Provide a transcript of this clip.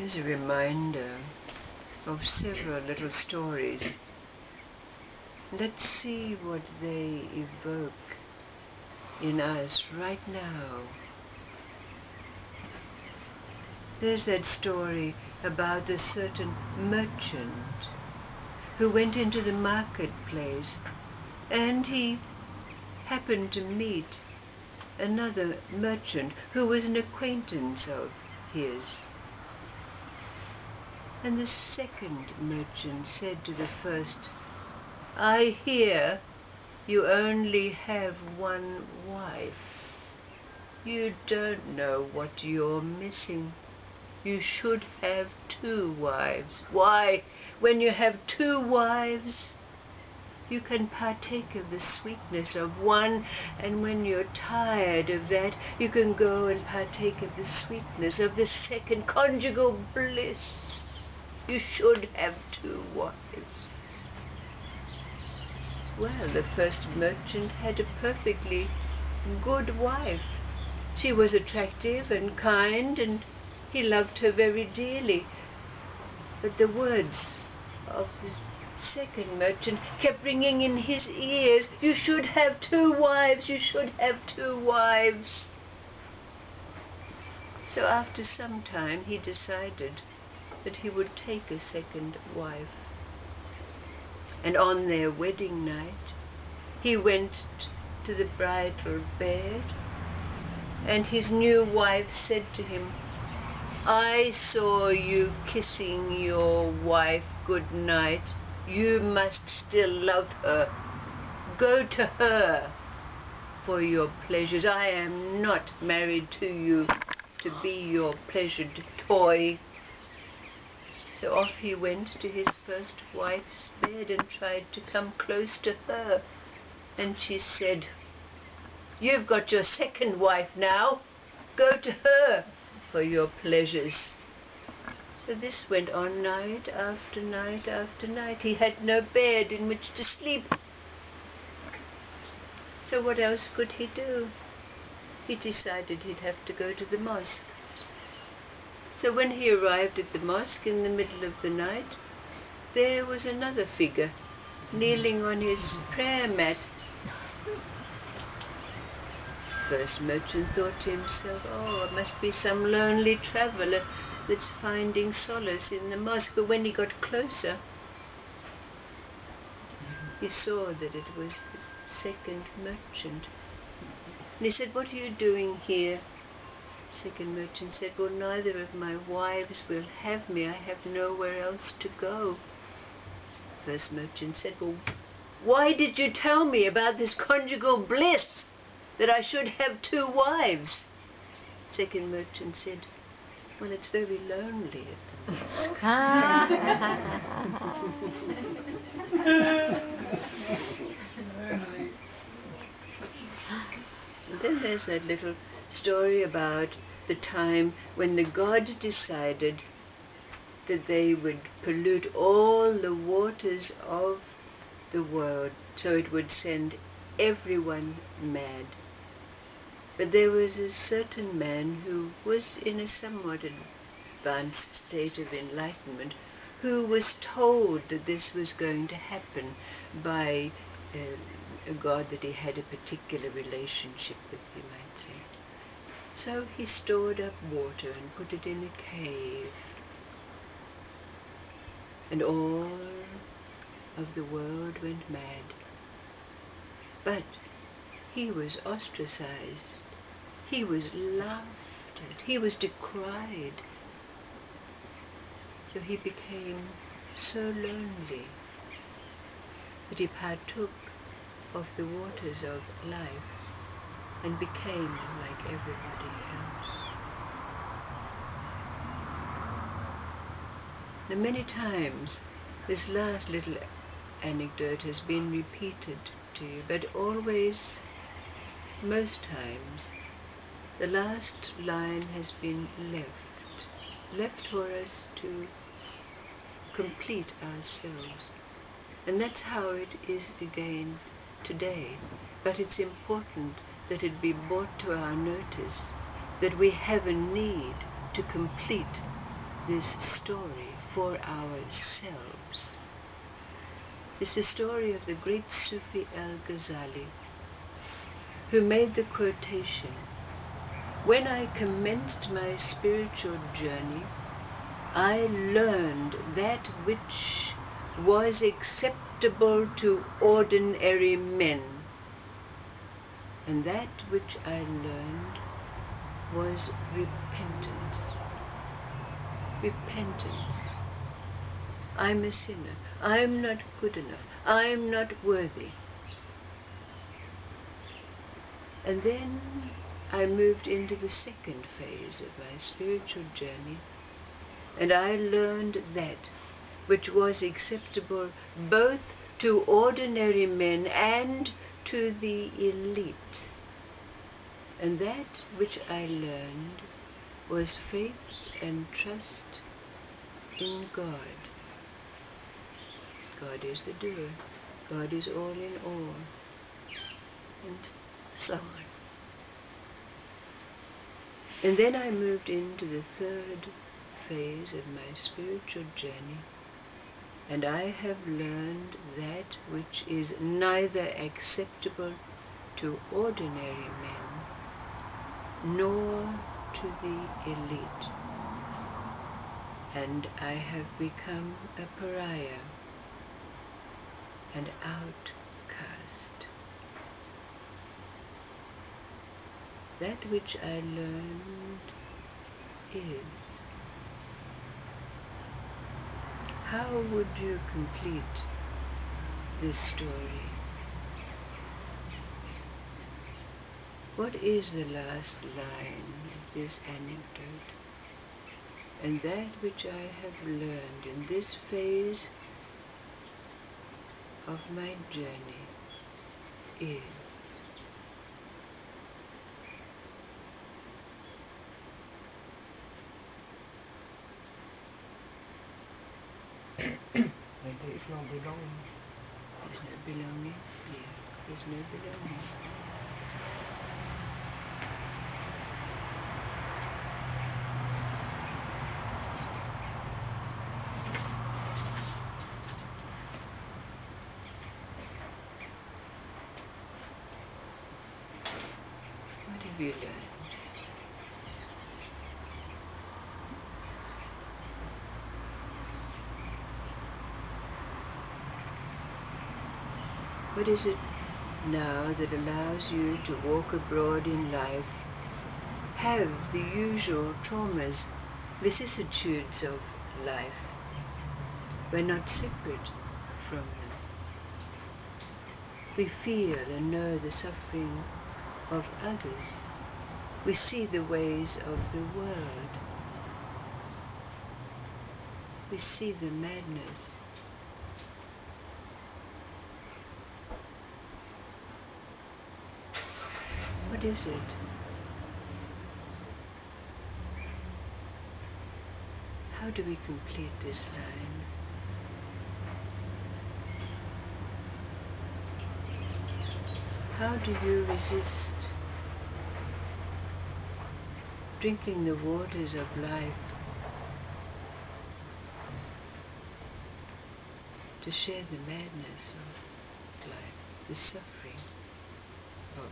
Here's a reminder of several little stories. Let's see what they evoke in us right now. There's that story about a certain merchant who went into the marketplace, and he happened to meet another merchant who was an acquaintance of his. And the second merchant said to the first, "I hear you only have one wife. You don't know what you're missing. You should have 2 wives. Why, when you have 2 wives, you can partake of the sweetness of one, and when you're tired of that, you can go and partake of the sweetness of the second, conjugal bliss. You should have 2 wives." Well, the first merchant had a perfectly good wife. She was attractive and kind, and he loved her very dearly. But the words of the second merchant kept ringing in his ears, "You should have 2 wives, you should have 2 wives." So after some time he decided that he would take a second wife. And on their wedding night, he went to the bridal bed, and his new wife said to him, "I saw you kissing your wife good night. You must still love her. Go to her for your pleasures. I am not married to you to be your pleasured toy." So off he went to his first wife's bed and tried to come close to her. And she said, "You've got your second wife now. Go to her for your pleasures." So this went on night after night after night. He had no bed in which to sleep. So what else could he do? He decided he'd have to go to the mosque. So when he arrived at the mosque in the middle of the night, there was another figure kneeling on his prayer mat. First merchant thought to himself, "Oh, it must be some lonely traveller that's finding solace in the mosque." But when he got closer, he saw that it was the second merchant. And he said, "What are you doing here?" Second merchant said, "Well, neither of my wives will have me. I have nowhere else to go." First merchant said, "Well, why did you tell me about this conjugal bliss, that I should have 2 wives?" Second merchant said, "Well, it's very lonely at the mosque." And then there's that little story about the time when the gods decided that they would pollute all the waters of the world, so it would send everyone mad. But there was a certain man who was in a somewhat advanced state of enlightenment, who was told that this was going to happen by a god that he had a particular relationship with, you might say. So he stored up water and put it in a cave, and all of the world went mad. But he was ostracized, he was laughed at, he was decried. So he became so lonely that he partook of the waters of life and became like everybody else. Now, many times this last little anecdote has been repeated to you, but always, most times, the last line has been left for us to complete ourselves. And that's how it is again today. But it's important that it be brought to our notice that we have a need to complete this story for ourselves is the story of the great Sufi al-Ghazali, who made the quotation, "When I commenced my spiritual journey, I learned that which was acceptable to ordinary men, and that which I learned was repentance. Repentance. I'm a sinner. I'm not good enough. I'm not worthy." And then I moved into the second phase of my spiritual journey, and I learned that which was acceptable both to ordinary men and to the elite. And that which I learned was faith and trust in God. God is the doer. God is all in all. And so on. And then I moved into the third phase of my spiritual journey, and I have learned that which is neither acceptable to ordinary men nor to the elite. And I have become a pariah, an outcast. That which I learned is. How would you complete this story? What is the last line of this anecdote? And that which I have learned in this phase of my journey is. And there is no belonging. There's no belonging? Yes, there's no belonging. What have you learned? What is it now that allows you to walk abroad in life, have the usual traumas, vicissitudes of life? We're not separate from them. We feel and know the suffering of others. We see the ways of the world. We see the madness. What is it? How do we complete this line? How do you resist drinking the waters of life to share the madness of life, the suffering of